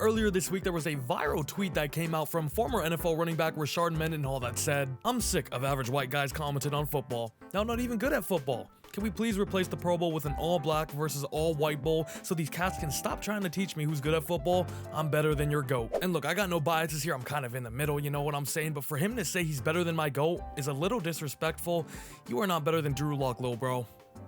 earlier this week there was a viral tweet that came out from former NFL running back Rashard Mendenhall that said, "I'm sick of average white guys commenting on football. Now, not even good at football. Can we please replace the Pro Bowl with an all-black versus all-white bowl so these cats can stop trying to teach me who's good at football? I'm better than your GOAT." And look, I got no biases here. I'm kind of in the middle, you know what I'm saying? But for him to say he's better than my GOAT is a little disrespectful. You are not better than Drew Lock, lil bro.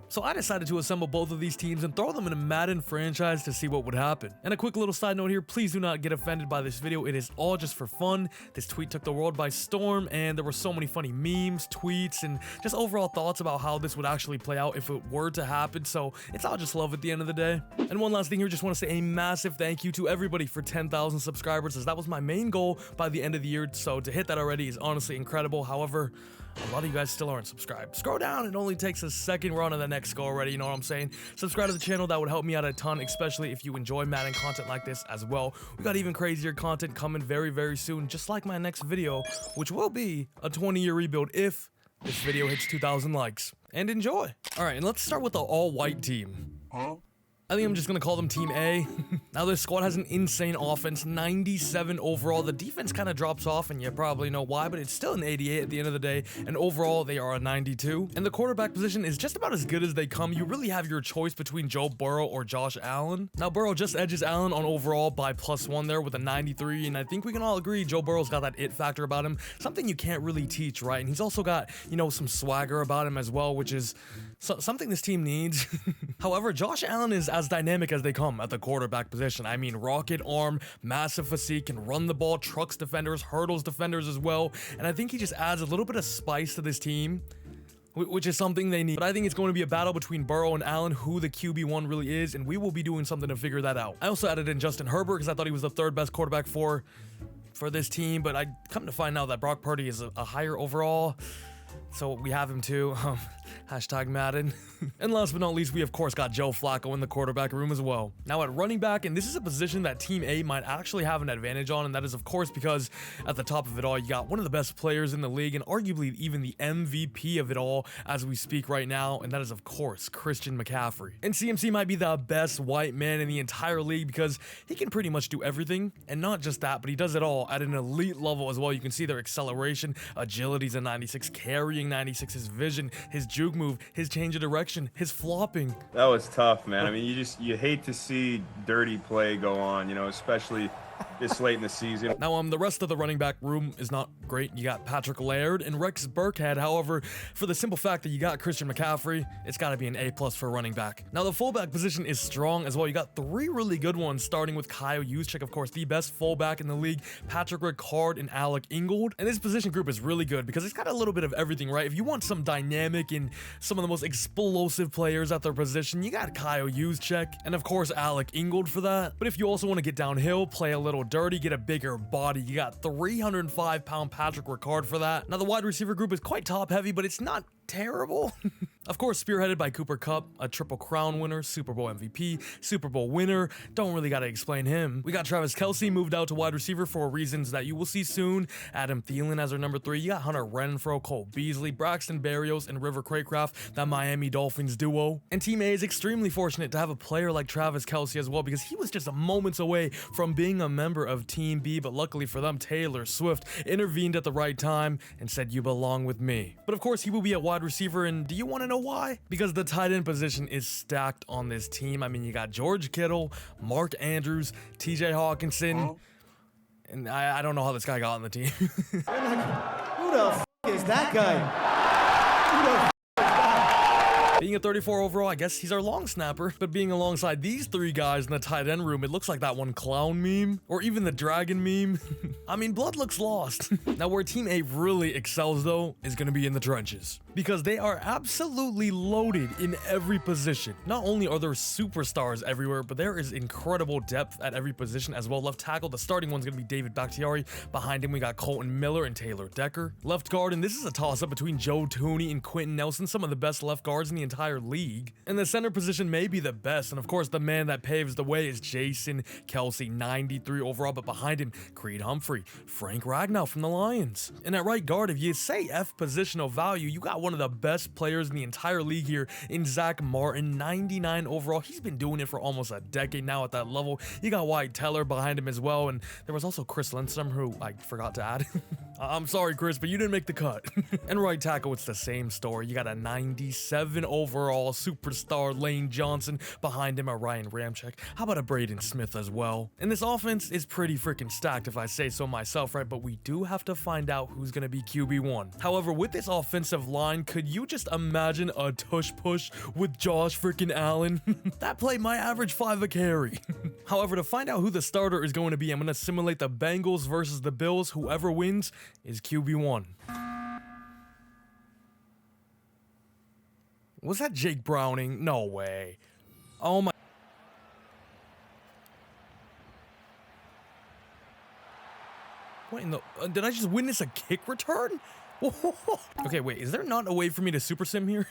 So I decided to assemble both of these teams and throw them in a Madden franchise to see what would happen. And a quick little side note here, please do not get offended by this video. It is all just for fun. This tweet took the world by storm, and there were so many funny memes, tweets, and just overall thoughts about how this would actually play out if it were to happen. So it's all just love at the end of the day. And one last thing here, just want to say a massive thank you to everybody for 10,000 subscribers, as that was my main goal by the end of the year. So to hit that already is honestly incredible. However, a lot of you guys still aren't subscribed. Scroll down, it only takes a second. We're on to the next goal already, you know what I'm saying? Subscribe to the channel, that would help me out a ton, especially if you enjoy Madden content like this as well. We got even crazier content coming very, very soon, just like my next video, which will be a 20-year rebuild if this video hits 2,000 likes. And enjoy. All right, and let's start with the all-white team. I think I'm just gonna call them Team A. Now this squad has an insane offense, 97 overall. The defense kind of drops off, and you probably know why, but it's still an 88 at the end of the day, and overall they are a 92. And the quarterback position is just about as good as they come. You really have your choice between Joe Burrow or Josh Allen. Now Burrow just edges Allen on overall by +1 there with a 93, and I think we can all agree Joe Burrow's got that it factor about him, something you can't really teach, right? And he's also got, you know, some swagger about him as well, which is something this team needs. However, Josh Allen is as dynamic as they come at the quarterback position. I mean, rocket arm, massive physique, can run the ball, trucks defenders, hurdles defenders as well. And I think he just adds a little bit of spice to this team, which is something they need. But I think it's going to be a battle between Burrow and Allen, who the QB1 really is, and we will be doing something to figure that out. I also added in Justin Herbert because I thought he was the third best quarterback for this team, but I come to find out that Brock Purdy is a higher overall, so we have him too. Hashtag Madden. And last but not least, we of course got Joe Flacco in the quarterback room as well. Now at running back, and this is a position that Team A might actually have an advantage on, and that is of course because at the top of it all, you got one of the best players in the league, and arguably even the MVP of it all as we speak right now, and that is of course Christian McCaffrey. And CMC might be the best white man in the entire league because he can pretty much do everything, and not just that, but he does it all at an elite level as well. You can see their acceleration, agility's a 96, carrying 96, his vision, his juke move, his change of direction, his flopping. That was tough, man. I mean, you hate to see dirty play go on, you know, especially this late in the season. Now, the rest of the running back room is not great. You got Patrick Laird and Rex Burkhead. However, for the simple fact that you got Christian McCaffrey, it's got to be an A+ for running back. Now, the fullback position is strong as well. You got three really good ones, starting with Kyle Juszczyk, of course, the best fullback in the league, Patrick Ricard, and Alec Ingold. And this position group is really good because it's got a little bit of everything, right? If you want some dynamic and some of the most explosive players at their position, you got Kyle Juszczyk, and of course, Alec Ingold for that. But if you also want to get downhill, play a little dirty, get a bigger body, you got 305-pound Patrick Ricard for that. Now the wide receiver group is quite top heavy, but it's not terrible. Of course, spearheaded by Cooper Kupp, a Triple Crown winner, Super Bowl MVP, Super Bowl winner. Don't really gotta explain him. We got Travis Kelce moved out to wide receiver for reasons that you will see soon. Adam Thielen as our number 3. You got Hunter Renfrow, Cole Beasley, Braxton Berrios, and River Craycraft, that Miami Dolphins duo. And Team A is extremely fortunate to have a player like Travis Kelce as well, because he was just moments away from being a member of Team B, but luckily for them, Taylor Swift intervened at the right time and said, "You belong with me." But of course, he will be at wide receiver, and do you want to know why? Because the tight end position is stacked on this team. I mean, you got George Kittle, Mark Andrews, TJ Hawkinson, and I don't know how this guy got on the team. Who the f is that guy? Being a 34 overall, I guess he's our long snapper, but being alongside these three guys in the tight end room, it looks like that one clown meme, or even the dragon meme. I mean, blood looks lost. Now, where Team A really excels, though, is going to be in the trenches, because they are absolutely loaded in every position. Not only are there superstars everywhere, but there is incredible depth at every position as well. Left tackle, the starting one's going to be David Bakhtiari. Behind him, we got Colton Miller and Taylor Decker. Left guard, and this is a toss-up between Joe Tooney and Quentin Nelson, some of the best left guards in the entire league. And the center position may be the best, and of course the man that paves the way is Jason Kelce, 93 overall, but behind him, Creed Humphrey, Frank Ragnow from the Lions. And at right guard, if you say F positional value, you got one of the best players in the entire league here in Zach Martin, 99 overall. He's been doing it for almost a decade now at that level. You got Wyatt Teller behind him as well, and there was also Chris Lindstrom, who I forgot to add. I'm sorry, Chris, but you didn't make the cut. And right tackle, it's the same story. You got a 97 overall superstar Lane Johnson behind him, a Ryan Ramczyk. How about a Braden Smith as well? And this offense is pretty freaking stacked, if I say so myself, right? But we do have to find out who's gonna be QB1. However, with this offensive line, could you just imagine a tush push with Josh freaking Allen? That play might average 5 a carry. However, to find out who the starter is going to be, I'm gonna simulate the Bengals versus the Bills. Whoever wins is QB1. Was that Jake Browning? No way. Oh my. What in the... did I just witness a kick return? Okay, wait, is there not a way for me to super sim here?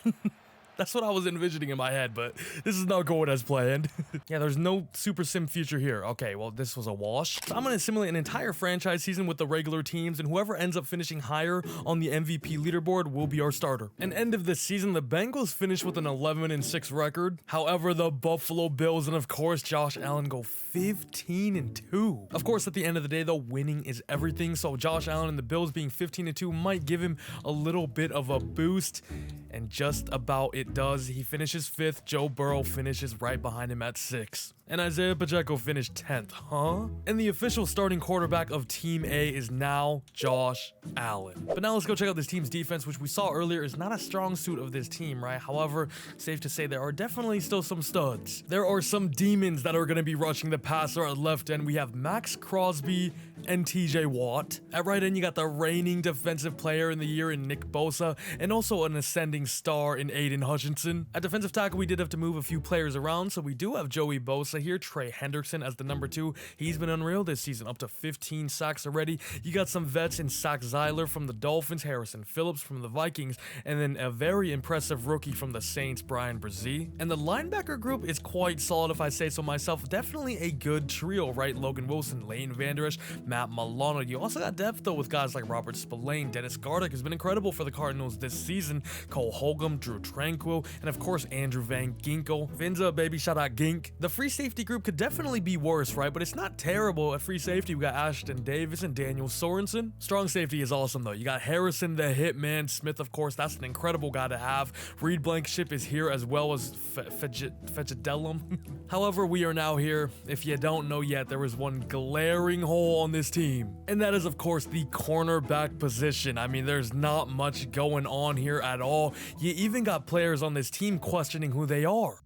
That's what I was envisioning in my head, but this is not going as planned. Yeah, there's no super sim future here. Okay, well, this was a wash. So I'm going to simulate an entire franchise season with the regular teams, and whoever ends up finishing higher on the MVP leaderboard will be our starter. And end of the season, the Bengals finish with an 11-6 record. However, the Buffalo Bills and, of course, Josh Allen go 15-2. Of course, at the end of the day, though, winning is everything, so Josh Allen and the Bills being 15-2 might give him a little bit of a boost, and just about it does. He finishes 5th. Joe Burrow finishes right behind him at 6th. And Isaiah Pacheco finished 10th, huh? And the official starting quarterback of Team A is now Josh Allen. But now let's go check out this team's defense, which we saw earlier is not a strong suit of this team, right? However, safe to say there are definitely still some studs. There are some demons that are going to be rushing the passer at left end. We have Max Crosby and TJ Watt. At right end, you got the reigning defensive player in the year in Nick Bosa, and also an ascending star in Aiden Hutchinson. At defensive tackle, we did have to move a few players around, so we do have Joey Bosa here, Trey Hendrickson as the number 2. He's been unreal this season, up to 15 sacks already. You got some vets in Zach Zeiler from the Dolphins, Harrison Phillips from the Vikings, and then a very impressive rookie from the Saints, Brian Brzee. And the linebacker group is quite solid, if I say so myself. Definitely a good trio, right? Logan Wilson, Lane Vander Esch, Matt Milano. You also got depth, though, with guys like Robert Spillane. Dennis Gardeck has been incredible for the Cardinals this season. Cole Holcomb, Drew Tranquil, and of course, Andrew Van Ginkel. Vinza, baby, shout out Gink. The free safety group could definitely be worse, right? But it's not terrible. At free safety, we got Ashton Davis and Daniel Sorensen. Strong safety is awesome, though. You got Harrison the Hitman Smith, of course. That's an incredible guy to have. Reed Blankenship is here, as well as Fedgelum. However, we are now here. If you don't know yet, there is one glaring hole on this team, and that is, of course, the cornerback position. I mean, there's not much going on here at all. You even got players on this team questioning who they are.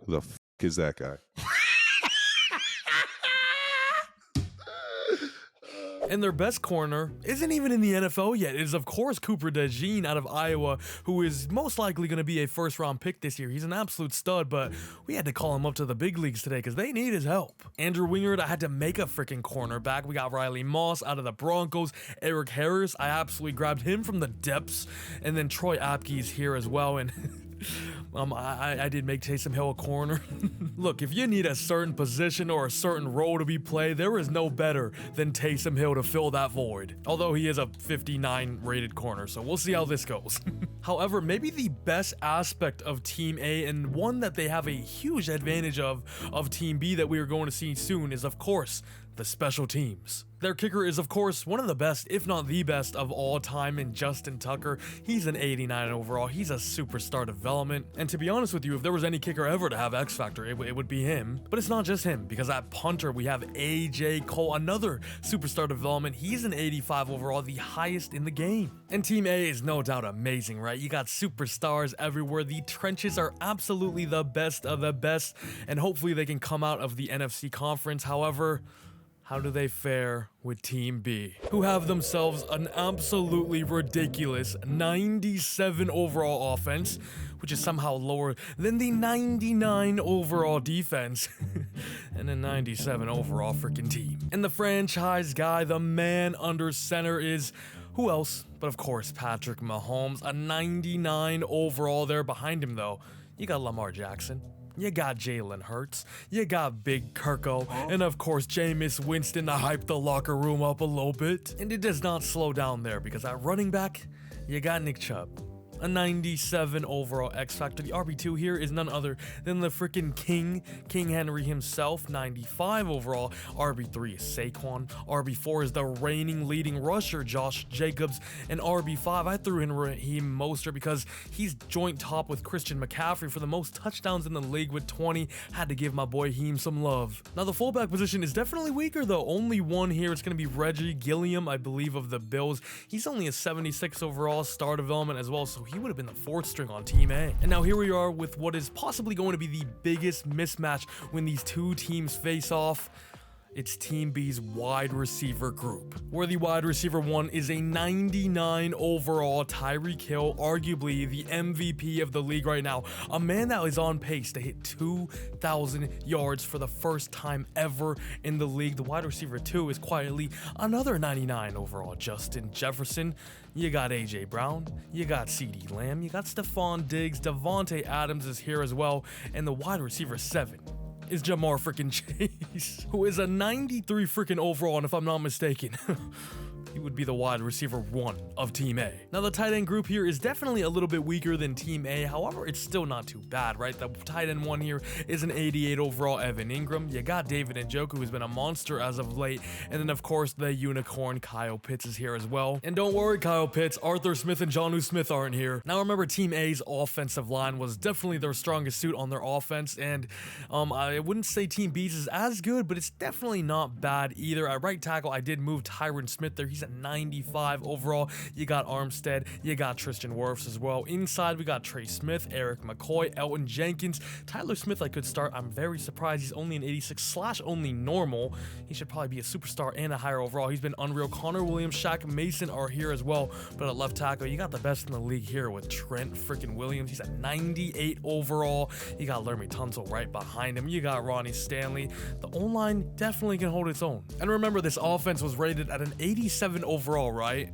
Who the f is that guy? And their best corner isn't even in the NFL yet. It is, of course, Cooper DeJean out of Iowa, who is most likely going to be a first-round pick this year. He's an absolute stud, but we had to call him up to the big leagues today because they need his help. Andrew Wingard, I had to make a freaking cornerback. We got Riley Moss out of the Broncos. Eric Harris, I absolutely grabbed him from the depths. And then Troy Apke's here as well, and... I did make Taysom Hill a corner. Look, if you need a certain position or a certain role to be played, there is no better than Taysom Hill to fill that void. Although he is a 59 rated corner, so we'll see how this goes. However, maybe the best aspect of Team A, and one that they have a huge advantage of Team B that we are going to see soon, is, of course, the special teams. Their kicker is, of course, one of the best, if not the best, of all time in Justin Tucker. He's an 89 overall. He's a superstar development. And to be honest with you, if there was any kicker ever to have X Factor, it would be him. But it's not just him, because at punter, we have AJ Cole, another superstar development. He's an 85 overall, the highest in the game. And Team A is no doubt amazing, right? You got superstars everywhere. The trenches are absolutely the best of the best, and hopefully they can come out of the NFC conference. However, how do they fare with Team B, who have themselves an absolutely ridiculous 97 overall offense, which is somehow lower than the 99 overall defense, and a 97 overall freaking team. And the franchise guy, the man under center, is Who else but of course Patrick Mahomes, a 99 overall there. Behind him though, you got Lamar Jackson, you got Jalen Hurts, you got Big Kirko, and of course Jameis Winston to hype the locker room up a little bit. And it does not slow down there, because at running back, you got Nick Chubb, a 97 overall X Factor. The RB2 here is none other than the freaking King Henry himself, 95 overall. RB3 is Saquon. RB4 is the reigning leading rusher, Josh Jacobs. And RB5, I threw in Raheem Mostert because he's joint top with Christian McCaffrey for the most touchdowns in the league with 20. Had to give my boy Heem some love. Now the fullback position is definitely weaker though. Only one here. It's going to be Reggie Gilliam, I believe, of the Bills. He's only a 76 overall, star development as well, so he would have been the fourth string on Team A. And now here we are with what is possibly going to be the biggest mismatch when these two teams face off. It's Team B's wide receiver group, where the wide receiver one is a 99 overall Tyreek Hill, arguably the MVP of the league right now, a man that is on pace to hit 2,000 yards for the first time ever in the league. The wide receiver two is quietly another 99 overall Justin Jefferson. You got AJ Brown, you got CeeDee Lamb, you got Stephon Diggs, Devontae Adams is here as well, and the wide receiver 7 is Jamar freaking Chase, who is a 93 freaking overall, and if I'm not mistaken, he would be the wide receiver 1 of Team A. Now the tight end group here is definitely a little bit weaker than Team A, however it's still not too bad, right? The tight end one here is an 88 overall Evan Ingram. You got David Njoku, who's been a monster as of late, and then of course the unicorn Kyle Pitts is here as well. And don't worry Kyle Pitts, Arthur Smith and Jonnu Smith aren't here. Now remember, Team A's offensive line was definitely their strongest suit on their offense, and I wouldn't say Team B's is as good, but it's definitely not bad either. At right tackle, I did move Tyron Smith there. He's at 95 overall. You got Armstead, you got Tristan Wirfs as well. Inside, we got Trey Smith, Eric McCoy, Elton Jenkins. Tyler Smith I could start. I'm very surprised he's only an 86/ only normal. He should probably be a superstar and a higher overall. He's been unreal. Connor Williams, Shaq Mason are here as well. But at left tackle, you got the best in the league here with Trent freaking Williams. He's at 98 overall. You got Lermy Tunsil right behind him. You got Ronnie Stanley. The O-line definitely can hold its own. And remember, this offense was rated at an 87 overall, right?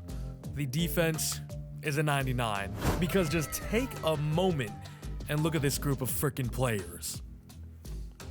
The defense is a 99. Because just take a moment and look at this group of freaking players.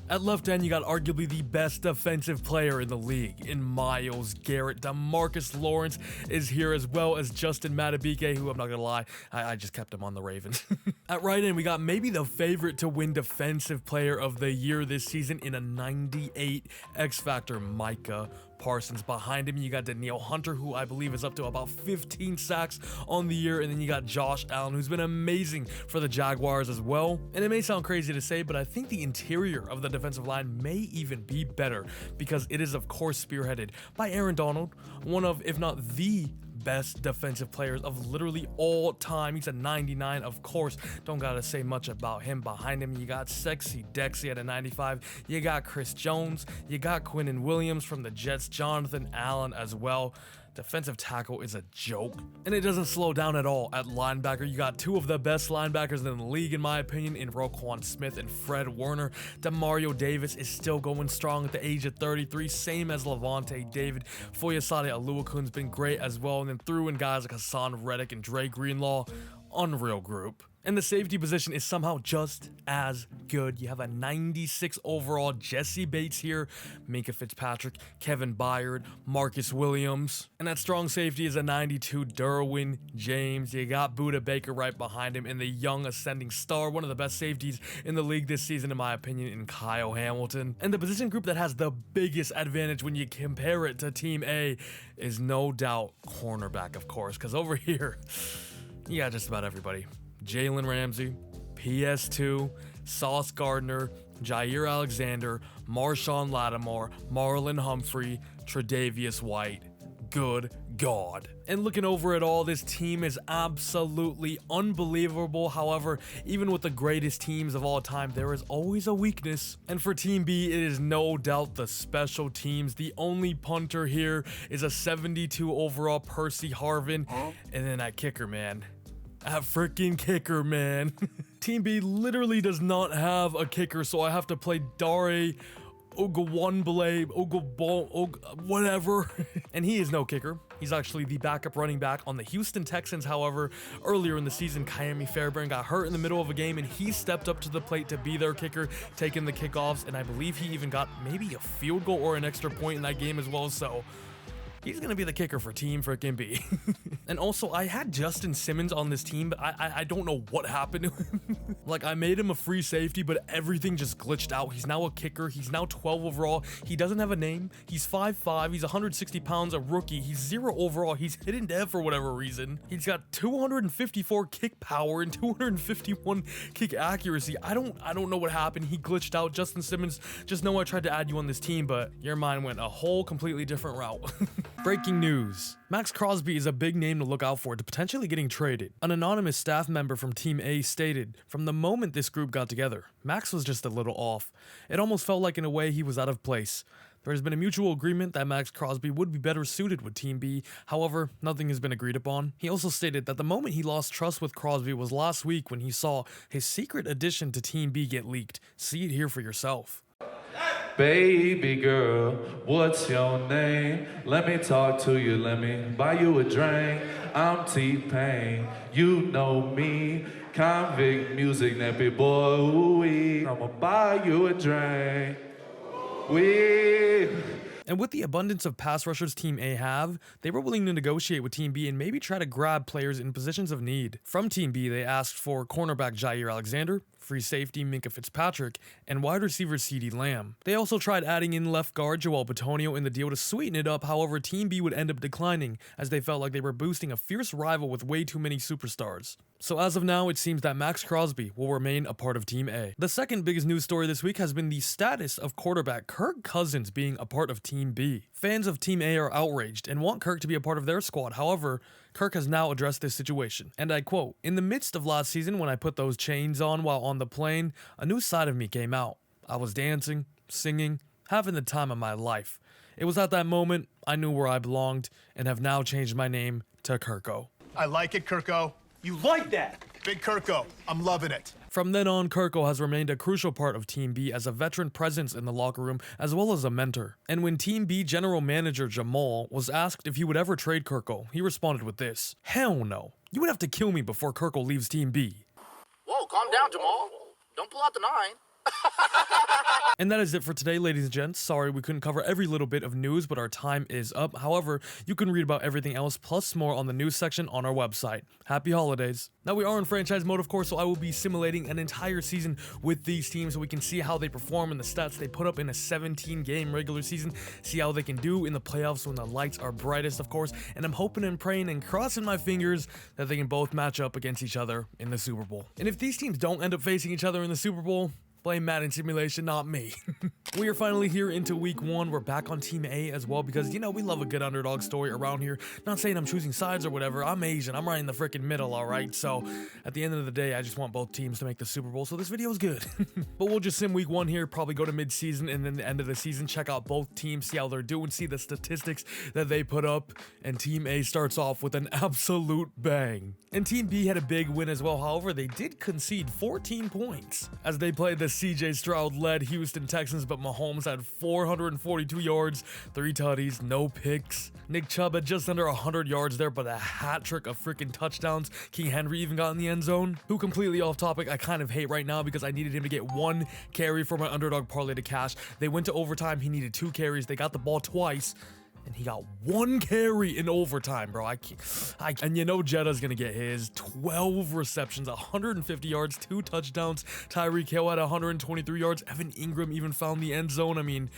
At left end, you got arguably the best defensive player in the league in Myles Garrett. DeMarcus Lawrence is here, as well as Justin Madubuike, who I'm not gonna lie, I just kept him on the Ravens. At right end, we got maybe the favorite to win defensive player of the year this season in a 98 X Factor, Micah Parsons. Behind him, you got Danielle Hunter, who I believe is up to about 15 sacks on the year, and then you got Josh Allen, who's been amazing for the Jaguars as well. And it may sound crazy to say, but I think the interior of the defensive line may even be better, because it is of course spearheaded by Aaron Donald, one of, if not the best defensive players of literally all time. He's a 99, of course. Don't gotta say much about him. Behind him, you got Sexy Dexy at a 95. You got Chris Jones. You got Quinnen Williams from the Jets. Jonathan Allen as well. Defensive tackle is a joke, and it doesn't slow down at all. At linebacker, you got two of the best linebackers in the league, in my opinion, in Roquan Smith and Fred Warner. Demario Davis is still going strong at the age of 33, same as Levante David. Foyesade Oluwakun's been great as well, and then threw in guys like Hassan Reddick and Dre Greenlaw. Unreal group. And the safety position is somehow just as good. You have a 96 overall Jesse Bates here, Minka Fitzpatrick, Kevin Byard, Marcus Williams. And that strong safety is a 92 Derwin James. You got Budda Baker right behind him, and the young ascending star, one of the best safeties in the league this season in my opinion, in Kyle Hamilton. And the position group that has the biggest advantage when you compare it to Team A is no doubt cornerback, of course, because over here, you got just about everybody. Jalen Ramsey, PS2, Sauce Gardner, Jair Alexander, Marshawn Lattimore, Marlon Humphrey, Tre'Davious White. Good God. And looking over it all, this team is absolutely unbelievable. However, even with the greatest teams of all time, there is always a weakness. And for Team B, it is no doubt the special teams. The only punter here is a 72 overall Percy Harvin. And then that kicker, man. That freaking kicker, man. Team B literally does not have a kicker, so I have to play Dare Ogwunbale, whatever. And he is no kicker. He's actually the backup running back on the Houston Texans. However, earlier in the season, Kyami Fairbairn got hurt in the middle of a game, and he stepped up to the plate to be their kicker, taking the kickoffs, and I believe he even got maybe a field goal or an extra point in that game as well, so he's gonna be the kicker for Team Frickin' B. And also, I had Justin Simmons on this team, but I don't know what happened to him. Like, I made him a free safety, but everything just glitched out. He's now a kicker. He's now 12 overall. He doesn't have a name. He's 5'5". He's 160 pounds, a rookie. He's 0 overall. He's hidden dev for whatever reason. He's got 254 kick power and 251 kick accuracy. I don't know what happened. He glitched out. Justin Simmons, just know I tried to add you on this team, but your mind went a whole completely different route. Breaking news. Max Crosby is a big name to look out for to potentially getting traded. An anonymous staff member from Team A stated, from the moment this group got together, Max was just a little off. It almost felt like in a way he was out of place. There has been a mutual agreement that Max Crosby would be better suited with Team B, however, nothing has been agreed upon. He also stated that the moment he lost trust with Crosby was last week when he saw his secret addition to Team B get leaked. See it here for yourself. Baby girl, what's your name? Let me talk to you, let me buy you a drink. I'm T-Pain, you know me. Convict music, nappy boy, ooh-wee. I'ma buy you a drink. Wee. And with the abundance of pass rushers Team A have, they were willing to negotiate with Team B and maybe try to grab players in positions of need. From Team B, they asked for cornerback Jair Alexander, free safety Minkah Fitzpatrick, and wide receiver CeeDee Lamb. They also tried adding in left guard Joel Bitonio in the deal to sweeten it up, however Team B would end up declining as they felt like they were boosting a fierce rival with way too many superstars. So as of now, it seems that Max Crosby will remain a part of Team A. The second biggest news story this week has been the status of quarterback Kirk Cousins being a part of Team B. Fans of Team A are outraged and want Kirk to be a part of their squad. However, Kirk has now addressed this situation, and I quote, "In the midst of last season when I put those chains on while on the plane, a new side of me came out. I was dancing, singing, having the time of my life. It was at that moment I knew where I belonged and have now changed my name to Kirko." I like it, Kirko. You like that? Big Kirko. I'm loving it. From then on, Kirko has remained a crucial part of Team B as a veteran presence in the locker room as well as a mentor. And when Team B general manager Jamal was asked if he would ever trade Kirko, he responded with this: "Hell no. You would have to kill me before Kirko leaves Team B." Whoa, calm down, Jamal. Don't pull out the 9. And that is it for today, ladies and gents. Sorry we couldn't cover every little bit of news, but our time is up. However, you can read about everything else plus more on the news section on our website. Happy holidays. Now, we are in franchise mode, of course, so I will be simulating an entire season with these teams so we can see how they perform and the stats they put up in a 17-game regular season, see how they can do in the playoffs when the lights are brightest, of course, and I'm hoping and praying and crossing my fingers that they can both match up against each other in the Super Bowl. And if these teams don't end up facing each other in the Super Bowl, blame Madden Simulation, not me. We are finally here into week 1. We're back on Team A as well because, you know, we love a good underdog story around here. Not saying I'm choosing sides or whatever. I'm Asian. I'm right in the freaking middle, all right? So at the end of the day, I just want both teams to make the Super Bowl, so this video is good. But we'll just sim week 1 here, probably go to mid-season and then the end of the season, check out both teams, see how they're doing, see the statistics that they put up. And Team A starts off with an absolute bang. And Team B had a big win as well. However, they did concede 14 points as they played the CJ Stroud-led Houston Texans, but Mahomes had 442 yards, 3 tutties, no picks. Nick Chubb had just under 100 yards there, but a hat trick of freaking touchdowns. King Henry even got in the end zone. Who, completely off topic, I kind of hate right now because I needed him to get 1 carry for my underdog parlay to cash. They went to overtime. He needed 2 carries. They got the ball twice. And he got 1 carry in overtime, bro. And you know Jeddah's gonna get his. 12 receptions, 150 yards, 2 touchdowns. Tyreek Hill had 123 yards. Evan Ingram even found the end zone. I mean,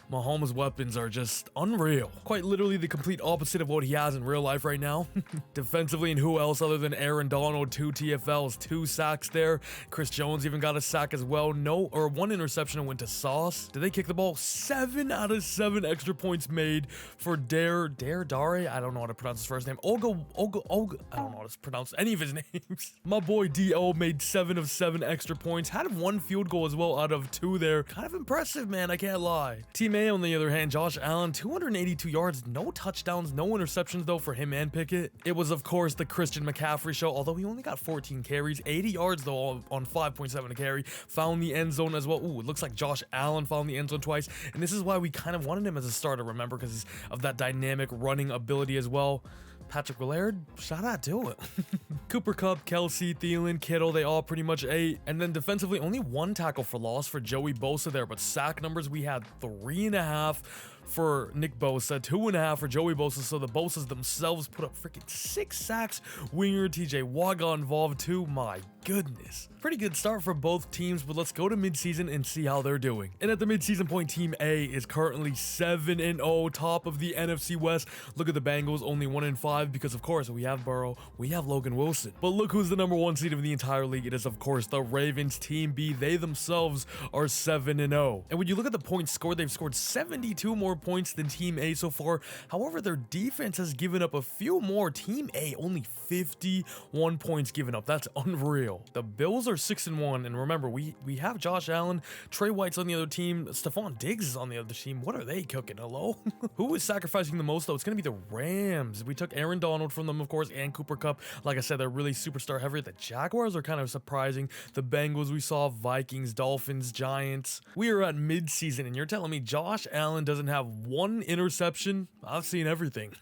Mahomes' weapons are just unreal. Quite literally the complete opposite of what he has in real life right now. Defensively, and who else other than Aaron Donald? 2 TFLs, 2 sacks there. Chris Jones even got a sack as well. 1 interception went to Sauce. Did they kick the ball? 7 out of 7 extra points made for Dare, I don't know how to pronounce his first name. Olga, I don't know how to pronounce any of his names. My boy DO made 7 of 7 extra points. Had 1 field goal as well out of 2 there. Kind of impressive, man, I can't lie. Team A, on the other hand, Josh Allen, 282 yards, no touchdowns, no interceptions though for him and Pickett. It was, of course, the Christian McCaffrey show, although he only got 14 carries, 80 yards though on 5.7 a carry, found the end zone as well. Ooh, it looks like Josh Allen found the end zone twice, and this is why we kind of wanted him as a starter, remember, because of that dynamic running ability as well. Patrick Willard, shout out to it. Cooper Kupp, Kelsey, Thielen, Kittle, they all pretty much ate. And then defensively, only 1 tackle for loss for Joey Bosa there, but sack numbers, we had 3.5 for Nick Bosa, 2.5 for Joey Bosa, so the Bosas themselves put up freaking 6 sacks. Winger TJ Watt got involved too, my goodness. Pretty good start for both teams, but let's go to midseason and see how they're doing. And at the midseason point, Team A is currently 7-0, top of the NFC West. Look at the Bengals, only 1-5, because of course we have Burrow, we have Logan Wilson. But look who's the number 1 seed of the entire league. It is of course the Ravens. Team B, they themselves are 7-0. And when you look at the points scored, they've scored 72 more points than Team A so far. However, their defense has given up a few more. Team A only 51 points given up. That's unreal. The Bills are 6-1, and remember, we have Josh Allen, Trey White's on the other team, Stephon Diggs is on the other team. What are they cooking? Hello? Who is sacrificing the most though? It's gonna be the Rams. We took Aaron Donald from them, of course, and Cooper Kupp. Like I said, they're really superstar heavy. The Jaguars are kind of surprising. The Bengals, we saw Vikings, Dolphins, Giants. We are at midseason, and you're telling me Josh Allen doesn't have 1 interception? I've seen everything.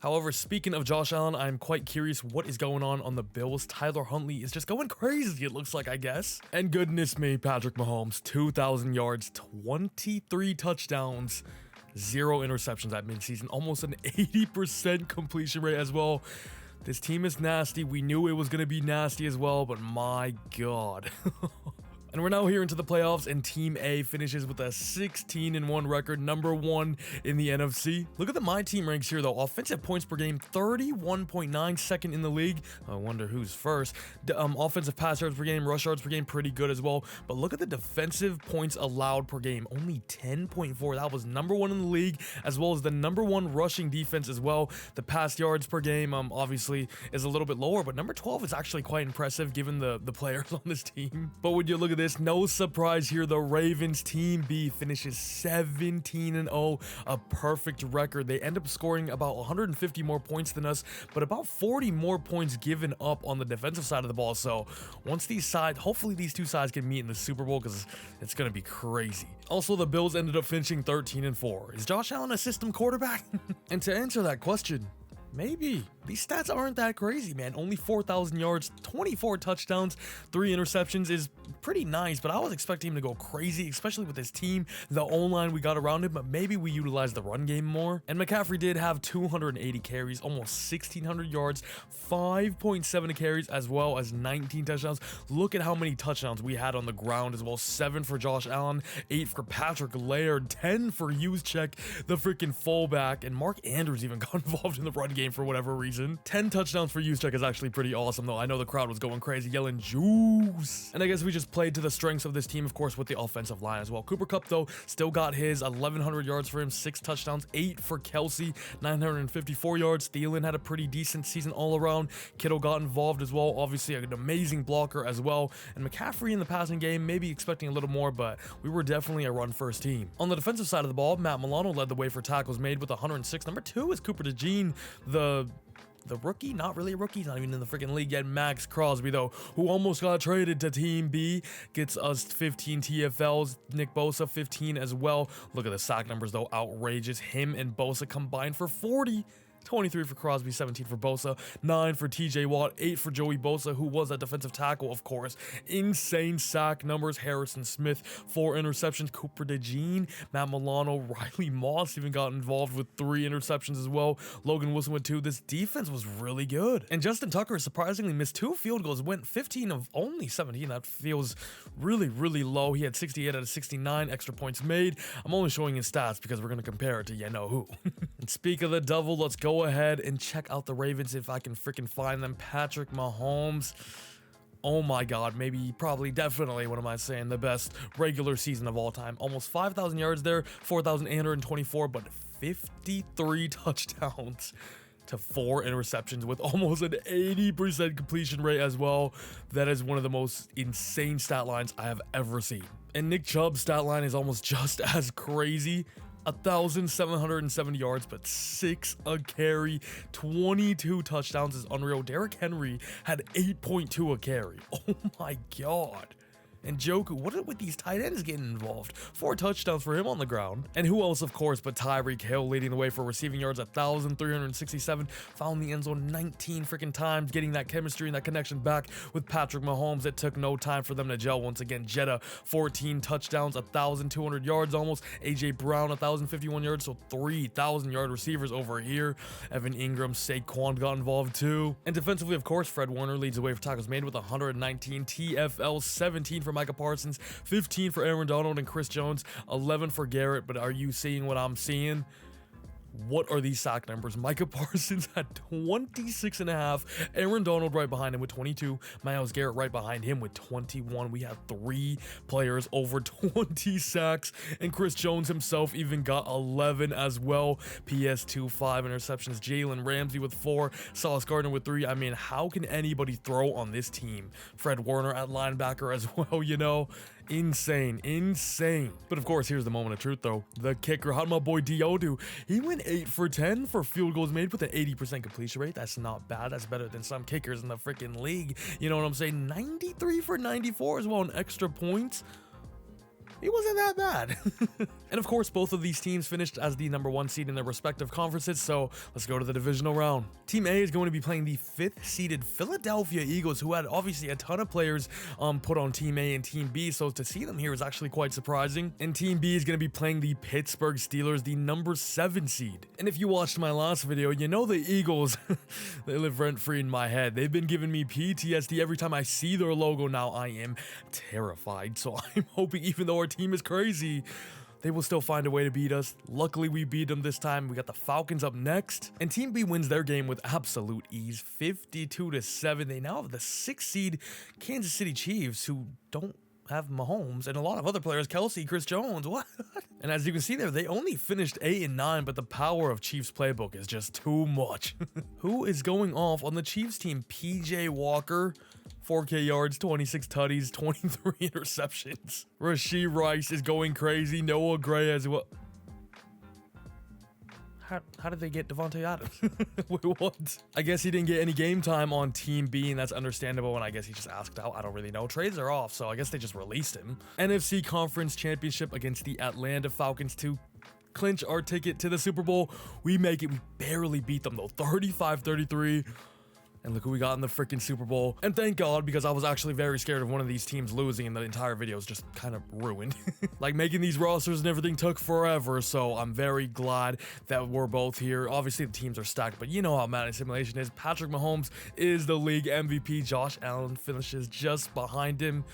However, speaking of Josh Allen, I'm quite curious what is going on the Bills. Tyler Huntley is just going crazy, it looks like, I guess. And goodness me, Patrick Mahomes, 2,000 yards, 23 touchdowns, 0 interceptions at midseason, almost an 80% completion rate as well. This team is nasty. We knew it was going to be nasty as well, but my God. And we're now here into the playoffs, and Team A finishes with a 16-1 record, number 1 in the NFC. Look at the My Team ranks here, though. Offensive points per game, 31.9, second in the league. I wonder who's first. Offensive pass yards per game, rush yards per game, pretty good as well. But look at the defensive points allowed per game, only 10.4. That was number 1 in the league, as well as the number 1 rushing defense as well. The pass yards per game, obviously, is a little bit lower, but number 12 is actually quite impressive given the players on this team. But would you look at this? No surprise here, the Ravens. Team B finishes 17-0, a perfect record. They end up scoring about 150 more points than us, but about 40 more points given up on the defensive side of the ball. So once these sides, hopefully these two sides can meet in the Super Bowl, because it's going to be crazy. Also, the Bills ended up finishing 13-4. Is Josh Allen a system quarterback? And to answer that question, maybe. These stats aren't that crazy, man. Only 4,000 yards, 24 touchdowns, 3 interceptions is pretty nice, but I was expecting him to go crazy, especially with his team, the O-line we got around him, but maybe we utilized the run game more. And McCaffrey did have 280 carries, almost 1,600 yards, 5.7 carries, as well as 19 touchdowns. Look at how many touchdowns we had on the ground as well. 7 for Josh Allen, 8 for Patrick Laird, 10 for Juszczyk, the freaking fullback, and Mark Andrews even got involved in the run game for whatever reason. 10 touchdowns for Juszczyk is actually pretty awesome, though. I know the crowd was going crazy, yelling juice. And I guess we just played to the strengths of this team, of course, with the offensive line as well. Cooper Kupp, though, still got his 1,100 yards for him, 6 touchdowns, 8 for Kelsey, 954 yards. Thielen had a pretty decent season all around. Kittle got involved as well, obviously an amazing blocker as well. And McCaffrey in the passing game, maybe expecting a little more, but we were definitely a run-first team. On the defensive side of the ball, Matt Milano led the way for tackles made with 106. Number 2 is Cooper DeJean, the rookie, not really a rookie, he's not even in the freaking league yet. Max Crosby, though, who almost got traded to Team B, gets us 15 TFLs. Nick Bosa, 15 as well. Look at the sack numbers, though, outrageous. Him and Bosa combined for 40. 23 for Crosby, 17 for Bosa, 9 for TJ Watt, 8 for Joey Bosa, who was a defensive tackle, of course. Insane sack numbers. Harrison Smith, 4 interceptions. Cooper DeJean, Matt Milano, Riley Moss even got involved with 3 interceptions as well. Logan Wilson with 2. This defense was really good. And Justin Tucker surprisingly missed 2 field goals, went 15 of only 17. That feels really, really low. He had 68 out of 69 extra points made. I'm only showing his stats because we're going to compare it to you know who. And speak of the devil, let's go ahead and check out the Ravens if I can freaking find them. Patrick Mahomes. Oh my God, maybe, probably, definitely, what am I saying, the best regular season of all time. Almost 5,000 yards there, 4,824, but 53 touchdowns to 4 interceptions with almost an 80% completion rate as well. That is one of the most insane stat lines I have ever seen. And Nick Chubb's stat line is almost just as crazy. 1,770 yards, but 6 a carry, 22 touchdowns is unreal. Derrick Henry had 8.2 a carry. Oh my God. And Joku, what are with these tight ends getting involved? 4 touchdowns for him on the ground. And who else, of course, but Tyreek Hill leading the way for receiving yards, 1,367. Found the end zone 19 freaking times, getting that chemistry and that connection back with Patrick Mahomes. It took no time for them to gel once again. Jetta, 14 touchdowns, 1,200 yards almost. AJ Brown, 1,051 yards, so 3,000-yard receivers over here. Evan Ingram, Saquon got involved too. And defensively, of course, Fred Warner leads the way for tackles made with 119. TFL, 17 for Micah Parsons, 15 for Aaron Donald and Chris Jones, 11 for Garrett. But are you seeing what I'm seeing? What are these sack numbers? Micah Parsons had 26.5. Aaron Donald right behind him with 22. Myles Garrett right behind him with 21. We have 3 players over 20 sacks. And Chris Jones himself even got 11 as well. PS2, 5 interceptions. Jalen Ramsey with 4. Sauce Gardner with 3. I mean, how can anybody throw on this team? Fred Warner at linebacker as well, you know? Insane. But of course, here's the moment of truth though. The kicker, how did my boy Dio do? He went 8 for 10 for field goals made with an 80% completion rate. That's not bad. That's better than some kickers in the freaking league. You know what I'm saying? 93 for 94 as well in extra points. It wasn't that bad. And of course, both of these teams finished as the #1 seed in their respective conferences, so let's go to the divisional round. Team A is going to be playing the 5th seeded Philadelphia Eagles, who had obviously a ton of players put on Team A and Team B, so to see them here is actually quite surprising. And Team B is going to be playing the Pittsburgh Steelers, the #7 seed. And if you watched my last video, you know the Eagles, they live rent-free in my head. They've been giving me PTSD every time I see their logo now. I am terrified, so I'm hoping even though our team is crazy, they will still find a way to beat us. Luckily, we beat them this time. We got the Falcons up next. And Team B wins their game with absolute ease, 52-7. They now have the 6th seed Kansas City Chiefs, who don't have Mahomes and a lot of other players, Kelsey, Chris Jones, what? And as you can see there, they only finished 8-9, but the power of Chiefs playbook is just too much. Who is going off on the Chiefs team? PJ Walker, 4K yards, 26 tutties, 23 interceptions. Rashee Rice is going crazy. Noah Gray as well. How did they get Devontae Adams? Wait, what? I guess he didn't get any game time on Team B, and that's understandable, and I guess he just asked out. I don't really know. Trades are off, so I guess they just released him. NFC Conference Championship against the Atlanta Falcons to clinch our ticket to the Super Bowl. We make it. We barely beat them, though. 35-33. And look who we got in the freaking Super Bowl. And thank God, because I was actually very scared of one of these teams losing, and the entire video is just kind of ruined. Like, making these rosters and everything took forever, so I'm very glad that we're both here. Obviously, the teams are stacked, but you know how Madden Simulation is. Patrick Mahomes is the league MVP. Josh Allen finishes just behind him.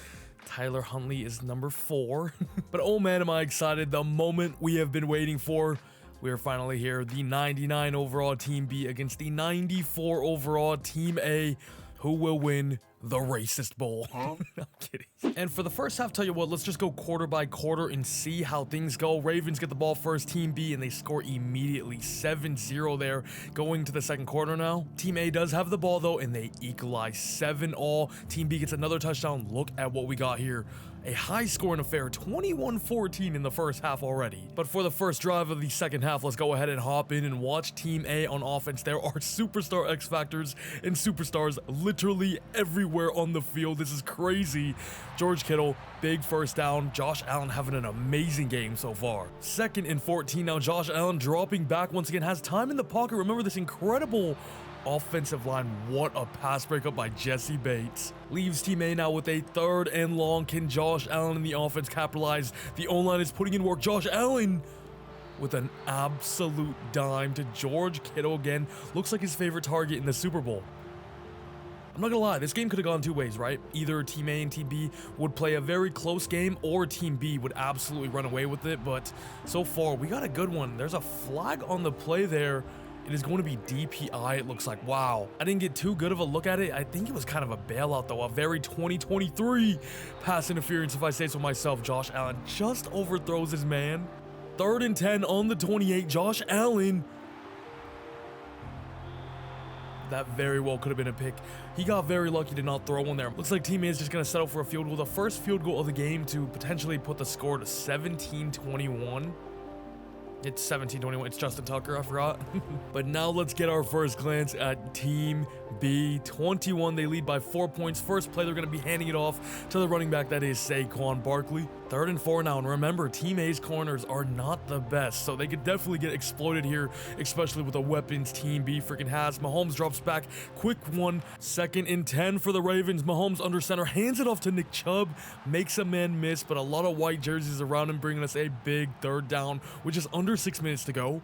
Tyler Huntley is #4. But oh man, am I excited. The moment we have been waiting for. We are finally here, the 99 overall Team B against the 94 overall Team A. Who will win the racist bowl? Huh? I'm kidding. And for the first half, tell you what, let's just go quarter by quarter and see how things go. Ravens get the ball first, Team B, and they score immediately. 7-0 there, going to the second quarter now. Team A does have the ball though, and they equalize 7-all. Team B gets another touchdown. Look at what we got here. A high-scoring affair, 21-14 in the first half already. But for the first drive of the second half, let's go ahead and hop in and watch Team A on offense. There are superstar X-Factors and superstars literally everywhere on the field. This is crazy. George Kittle, big first down. Josh Allen having an amazing game so far. 2nd and 14 now. Josh Allen dropping back once again, has time in the pocket. Remember this incredible offensive line. What a pass breakup by Jesse Bates. Leaves Team A now with a 3rd and long. Can Josh Allen in the offense capitalize? The O-line is putting in work. Josh Allen with an absolute dime to George Kittle again. Looks like his favorite target in the Super Bowl. I'm not gonna lie, this game could have gone 2 ways, right? Either Team A and Team B would play a very close game, or Team B would absolutely run away with it, but so far, we got a good one. There's a flag on the play there. It is going to be DPI, it looks like. Wow. I didn't get too good of a look at it. I think it was kind of a bailout, though. A very 2023 pass interference, if I say so myself. Josh Allen just overthrows his man. 3rd and 10 on the 28. Josh Allen. That very well could have been a pick. He got very lucky to not throw one there. Looks like Team A is just going to settle for a field goal. The first field goal of the game to potentially put the score to 17-21. It's 17-21. It's Justin Tucker, I forgot. But now let's get our first glance at Team B. 21, they lead by 4 points. First play, they're going to be handing it off to the running back, that is Saquon Barkley. 3rd and 4 now, and remember, Team A's corners are not the best, so they could definitely get exploited here, especially with the weapons Team B freaking has. Mahomes drops back, quick one, 2nd and 10 for the Ravens. Mahomes under center, hands it off to Nick Chubb, makes a man miss, but a lot of white jerseys around him, bringing us a big 3rd down, with just under 6 minutes to go.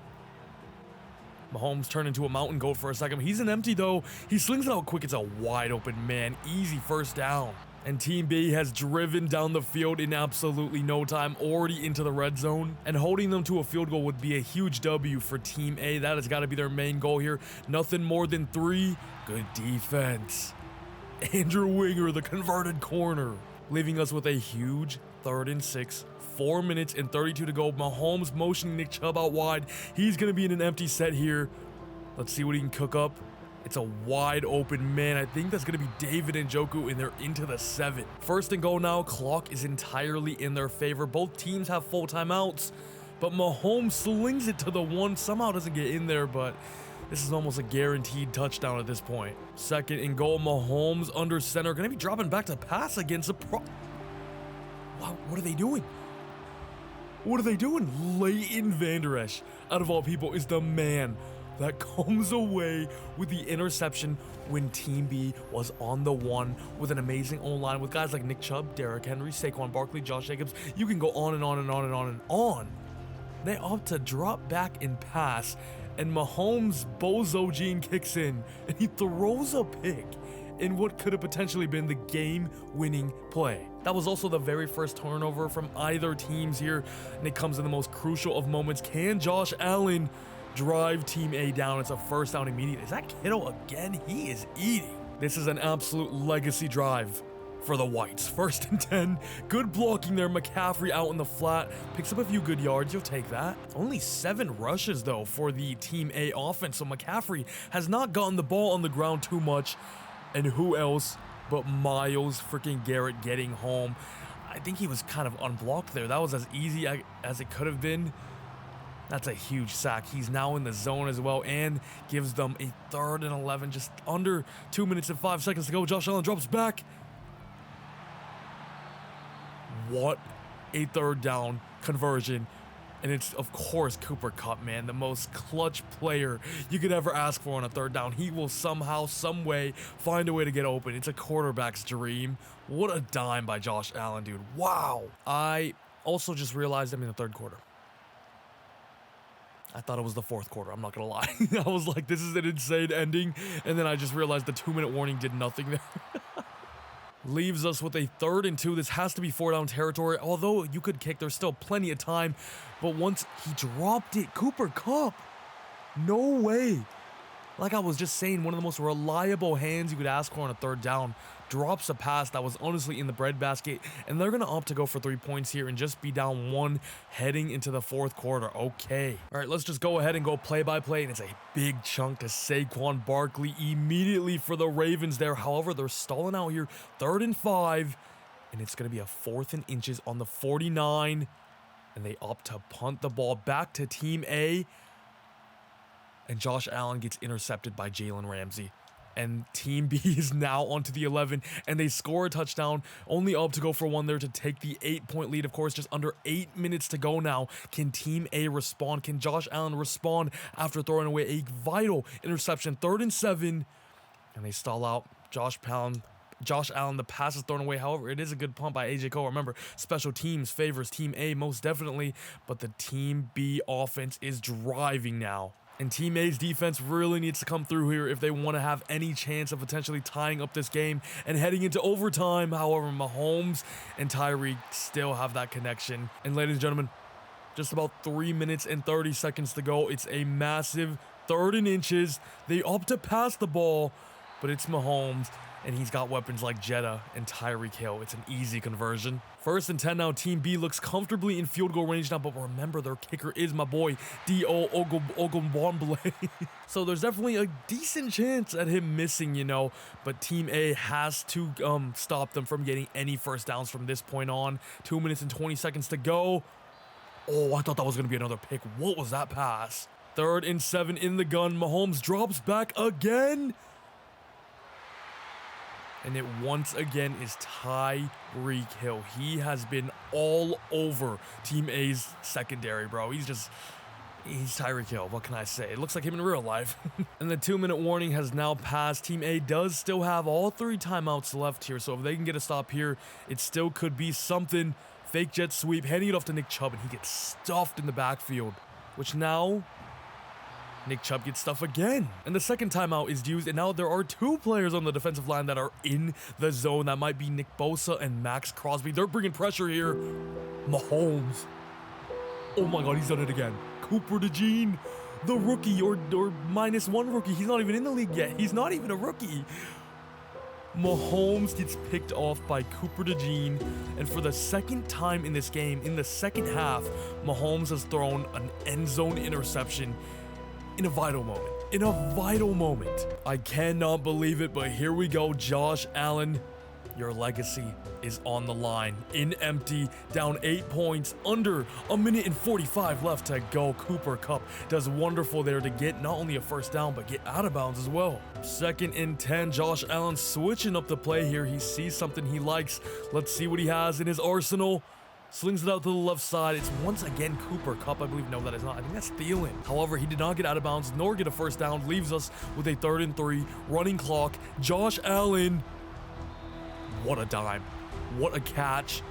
Mahomes turned into a mountain goat for a second. He's an empty though. He slings it out quick. It's a wide open man. Easy 1st down. And Team B has driven down the field in absolutely no time, already into the red zone. And holding them to a field goal would be a huge W for Team A. That has got to be their main goal here. Nothing more than 3. Good defense. Andrew Winger, the converted corner, leaving us with a huge 3rd and 6. 4 minutes and 32 to go. Mahomes motioning Nick Chubb out wide. He's going to be in an empty set here. Let's see what he can cook up. It's a wide open man. I think that's going to be David Njoku, and they're into the 7. 1st and goal now. Clock is entirely in their favor. Both teams have full timeouts, but Mahomes slings it to the 1. Somehow doesn't get in there, but this is almost a guaranteed touchdown at this point. 2nd and goal. Mahomes under center. Going to be dropping back to pass against wow, what are they doing? What are they doing? Leighton Vander Esch, out of all people, is the man that comes away with the interception when Team B was on the 1 with an amazing O-line with guys like Nick Chubb, Derrick Henry, Saquon Barkley, Josh Jacobs. You can go on and on and on and on and on. They opt to drop back and pass, and Mahomes' bozo gene kicks in, and he throws a pick in what could have potentially been the game-winning play. That was also the very first turnover from either teams here, and it comes in the most crucial of moments. Can Josh Allen drive Team A down? It's a 1st down immediately. Is that Kittle again? He is eating. This is an absolute legacy drive for the Whites. 1st and 10. Good blocking there. McCaffrey out in the flat. Picks up a few good yards. You'll take that. Only 7 rushes, though, for the Team A offense, so McCaffrey has not gotten the ball on the ground too much. And who else but Myles freaking Garrett getting home? I think he was kind of unblocked there. That was as easy as it could have been. That's a huge sack. He's now in the zone as well and gives them a 3rd and 11. Just under 2 minutes and 5 seconds to go. Josh Allen drops back. What a 3rd down conversion. And it's, of course, Cooper Kupp, man, the most clutch player you could ever ask for on a 3rd down. He will somehow, some way, find a way to get open. It's a quarterback's dream. What a dime by Josh Allen, dude. Wow. I also just realized I'm in the 3rd quarter. I thought it was the 4th quarter. I'm not going to lie. I was like, this is an insane ending. And then I just realized the 2-minute warning did nothing there. Leaves us with a 3rd and 2. This has to be 4-down territory. Although you could kick, there's still plenty of time. But once he dropped it, Cooper Kupp, no way. Like I was just saying, one of the most reliable hands you could ask for on a 3rd down. Drops a pass that was honestly in the breadbasket. And they're going to opt to go for 3 points here and just be down 1 heading into the 4th quarter. Okay. All right, let's just go ahead and go play by play. And it's a big chunk to Saquon Barkley immediately for the Ravens there. However, they're stalling out here. 3rd and 5. And it's going to be a 4th and inches on the 49. And they opt to punt the ball back to Team A. And Josh Allen gets intercepted by Jalen Ramsey. And Team B is now onto the 11, and they score a touchdown, only up to go for 1 there to take the 8-point lead. Of course, just under 8 minutes to go now. Can Team A respond? Can Josh Allen respond after throwing away a vital interception? 3rd and 7, and they stall out. Josh Allen, the pass is thrown away. However, it is a good punt by A.J. Cole. Remember, special teams favors Team A most definitely, but the Team B offense is driving now. And Team A's defense really needs to come through here if they want to have any chance of potentially tying up this game and heading into overtime. However, Mahomes and Tyreek still have that connection. And ladies and gentlemen, just about 3 minutes and 30 seconds to go. It's a massive 3rd and inches. They opt to pass the ball, but it's Mahomes, and he's got weapons like Jetta and Tyreek Hill. It's an easy conversion. 1st and 10 now. Team B looks comfortably in field goal range now, but remember, their kicker is my boy, D.O. Ogunbowale. So there's definitely a decent chance at him missing, you know, but Team A has to stop them from getting any 1st downs from this point on. 2 minutes and 20 seconds to go. Oh, I thought that was going to be another pick. What was that pass? 3rd and 7 in the gun. Mahomes drops back again. And it once again is Tyreek Hill. He has been all over Team A's secondary, bro. He's Tyreek Hill. What can I say? It looks like him in real life. And the 2-minute warning has now passed. Team A does still have all 3 timeouts left here. So if they can get a stop here, it still could be something. Fake jet sweep, handing it off to Nick Chubb, and he gets stuffed in the backfield. Which now, Nick Chubb gets stuffed again. And the second timeout is used, and now there are 2 players on the defensive line that are in the zone. That might be Nick Bosa and Max Crosby. They're bringing pressure here. Mahomes. Oh my God, he's done it again. Cooper DeJean, the rookie, or -1 rookie. He's not even in the league yet. He's not even a rookie. Mahomes gets picked off by Cooper DeJean, and for the second time in this game, in the second half, Mahomes has thrown an end zone interception in a vital moment. In a vital moment. I cannot believe it, but here we go. Josh Allen, your legacy is on the line. In empty, down 8 points, under 1:45 left to go. Cooper Kupp does wonderful there to get not only a first down, but get out of bounds as well. 2nd and 10, Josh Allen switching up the play here. He sees something he likes. Let's see what he has in his arsenal. Slings it out to the left side. It's once again Cooper Kupp, I believe. No, that is not. I think that's Thielen. However, he did not get out of bounds, nor get a first down. Leaves us with a 3rd and 3, running clock. Josh Allen. What a dime. What a catch.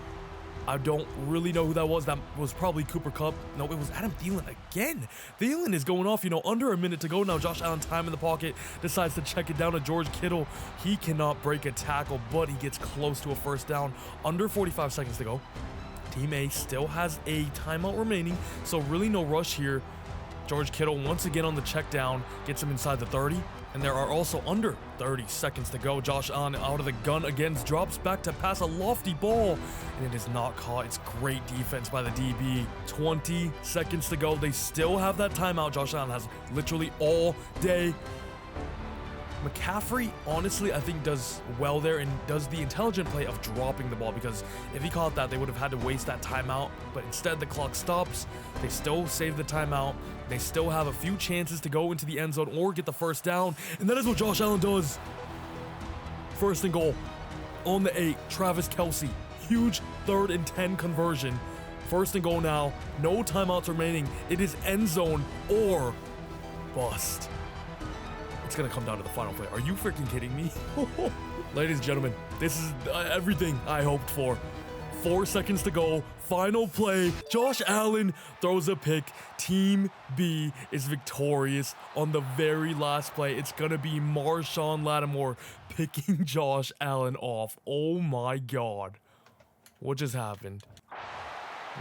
I don't really know who that was. That was probably Cooper Kupp. No, it was Adam Thielen again. Thielen is going off, under a minute to go now. Josh Allen, time in the pocket, decides to check it down to George Kittle. He cannot break a tackle, but he gets close to a first down. Under 45 seconds to go. Team A still has a timeout remaining, so really no rush here. George Kittle once again on the check down, gets him inside the 30. And there are also under 30 seconds to go. Josh Allen out of the gun again, drops back to pass a lofty ball, and it is not caught. It's great defense by the DB. 20 seconds to go. They still have that timeout. Josh Allen has literally all day. McCaffrey, honestly, I think does well there and does the intelligent play of dropping the ball, because if he caught that, they would have had to waste that timeout. But instead, the clock stops. They still save the timeout. They still have a few chances to go into the end zone or get the first down. And that is what Josh Allen does. 1st and goal. On the 8, Travis Kelce. Huge 3rd and 10 conversion. 1st and goal now. No timeouts remaining. It is end zone or bust. It's going to come down to the final play. Are you freaking kidding me? Ladies and gentlemen, this is everything I hoped for. 4 seconds to go. Final play. Josh Allen throws a pick. Team B is victorious on the very last play. It's going to be Marshawn Lattimore picking Josh Allen off. Oh my God. What just happened?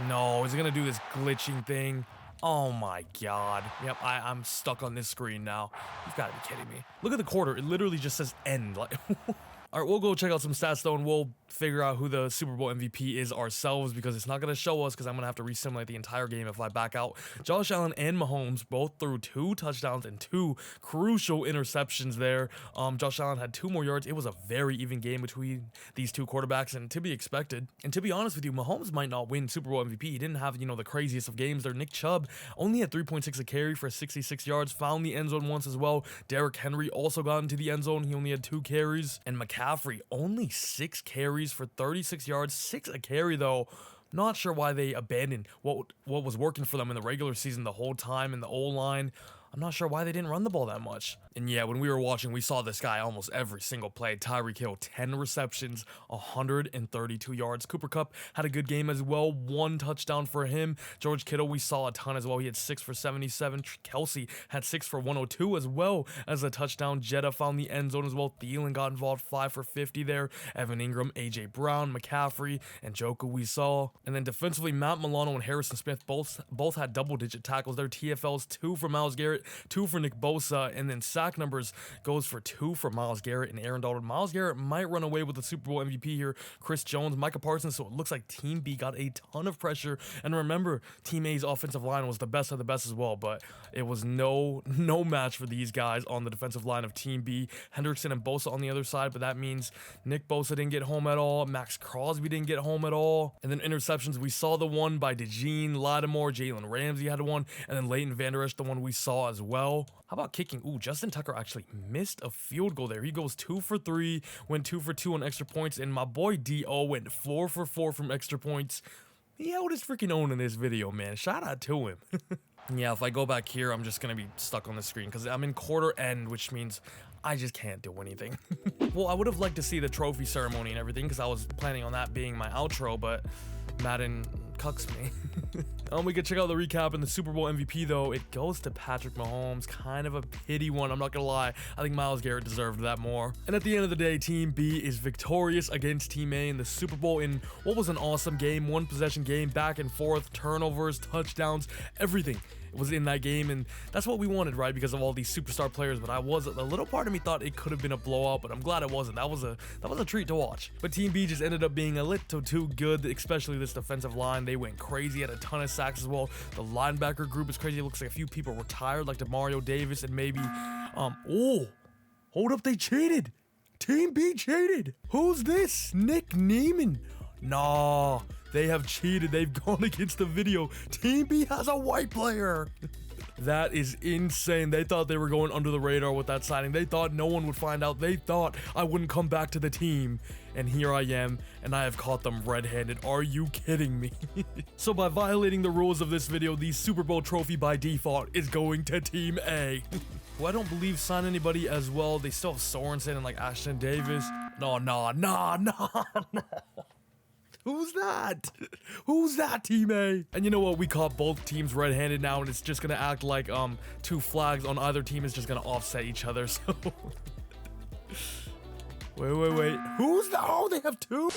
No, he's going to do this glitching thing. Oh my God. Yep, I'm stuck on this screen now. You've got to be kidding me. Look at the quarter. It literally just says end. Like, all right, we'll go check out some stats though, and we'll figure out who the Super Bowl MVP is ourselves, because it's not going to show us, because I'm going to have to resimulate the entire game if I back out. Josh Allen and Mahomes both threw 2 touchdowns and 2 crucial interceptions there. Josh Allen had 2 more yards. It was a very even game between these 2 quarterbacks, and to be expected. And to be honest with you, Mahomes might not win Super Bowl MVP. He didn't have, the craziest of games there. Nick Chubb only had 3.6 a carry for 66 yards, found the end zone once as well. Derrick Henry also got into the end zone. He only had 2 carries. And McCaffrey only 6 carries for 36 yards, 6 a carry though. Not sure why they abandoned what was working for them in the regular season the whole time in the O-line. I'm not sure why they didn't run the ball that much. And yeah, when we were watching, we saw this guy almost every single play. Tyreek Hill, 10 receptions, 132 yards. Cooper Kupp had a good game as well. 1 touchdown for him. George Kittle, we saw a ton as well. He had 6 for 77. Kelce had 6 for 102 as well as a touchdown. Jetta found the end zone as well. Thielen got involved, 5 for 50 there. Evan Ingram, A.J. Brown, McCaffrey, and Njoku we saw. And then defensively, Matt Milano and Harrison Smith both had double-digit tackles. Their TFLs, 2 for Myles Garrett, 2 for Nick Bosa, and then sack numbers goes for 2 for Myles Garrett and Aaron Donald. Myles Garrett might run away with the Super Bowl MVP here. Chris Jones, Micah Parsons, so it looks like Team B got a ton of pressure. And remember, Team A's offensive line was the best of the best as well, but it was no match for these guys on the defensive line of Team B. Hendrickson and Bosa on the other side, but that means Nick Bosa didn't get home at all. Max Crosby didn't get home at all. And then interceptions, we saw the one by DeJean, Lattimore, Jalen Ramsey had one, and then Leighton Vander Esch, the one we saw as well. How about kicking? Ooh, Justin Tucker actually missed a field goal there. He goes 2 for 3, went 2 for 2 on extra points, and my boy D.O. went 4 for 4 from extra points. He held his freaking own in this video, man. Shout out to him. Yeah, if I go back here, I'm just going to be stuck on the screen because I'm in quarter end, which means I just can't do anything. Well, I would have liked to see the trophy ceremony and everything because I was planning on that being my outro, but Madden cucks me. We could check out the recap and the Super Bowl MVP though. It goes to Patrick Mahomes. Kind of a pity one, I'm not gonna lie. I think Myles Garrett deserved that more. And at the end of the day, Team B is victorious against Team A in the Super Bowl in what was an awesome game, 1 possession game, back and forth, turnovers, touchdowns, everything was in that game, and that's what we wanted, right? Because of all these superstar players. But a little part of me thought it could have been a blowout, but I'm glad it wasn't. That was a treat to watch. But Team B just ended up being a little too good, especially this defensive line. They went crazy, had a ton of sacks as well. The linebacker group is crazy. It looks like a few people retired, like Demario Davis and maybe oh, hold up, they cheated. Team B cheated. Who's this? Nick Neiman. Nah, they have cheated. They've gone against the video. Team B has a white player. That is insane. They thought they were going under the radar with that signing. They thought no one would find out. They thought I wouldn't come back to the team. And here I am, and I have caught them red-handed. Are you kidding me? So by violating the rules of this video, the Super Bowl trophy by default is going to Team A. Who I don't believe signed anybody as well. They still have Sorensen and like Ashton Davis. No. Who's that? Who's that, Team A? And you know what? We caught both teams red-handed now, and it's just gonna act like 2 flags on either team is just gonna offset each other. So wait. Who's the? Oh, they have 2.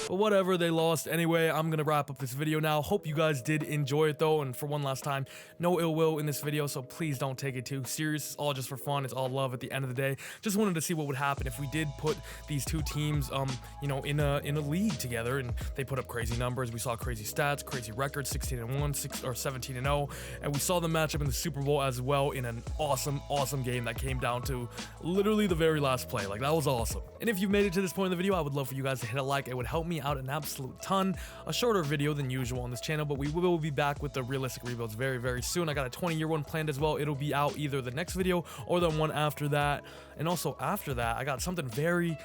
But whatever, they lost anyway. I'm gonna wrap up this video now. Hope you guys did enjoy it though, and for one last time, no ill will in this video, so please don't take it too serious. It's all just for fun. It's all love at the end of the day. Just wanted to see what would happen if we did put these 2 teams you know, in a league together, and they put up crazy numbers. We saw crazy stats, crazy records, 16-1, 17-0, and we saw the matchup in the Super Bowl as well in an awesome game that came down to literally the very last play. Like, that was awesome. And if you've made it to this point in the video, I would love for you guys to hit a like. It would help me out an absolute ton. A shorter video than usual on this channel, but we will be back with the realistic rebuilds very soon. I got a 20-year one planned as well. It'll be out either the next video or the one after that. And also after that, I got something very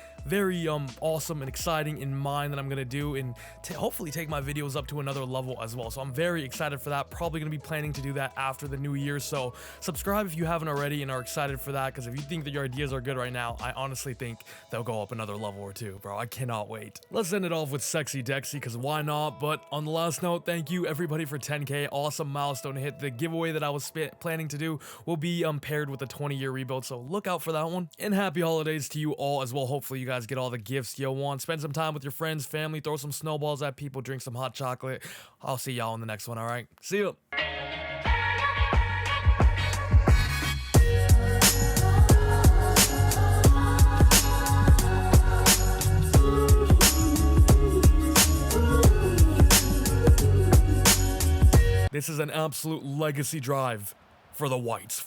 awesome and exciting in mind that I'm gonna do, and hopefully take my videos up to another level as well. So I'm very excited for that. Probably gonna be planning to do that after the new year. So subscribe if you haven't already and are excited for that, because if you think that your ideas are good right now, I honestly think they'll go up another level or 2, bro. I cannot wait. Let's end it off with Sexy Dexy, because why not? But on the last note, thank you everybody for 10K. Awesome milestone to hit. The giveaway that I was planning to do will be paired with a 20-year rebuild, so look out for that one. And happy holidays to you all as well. Hopefully you guys get all the gifts you want. Spend some time with your friends, family, throw some snowballs at people, drink some hot chocolate. I'll see y'all in the next one, all right? See ya. This is an absolute legacy drive for the Whites.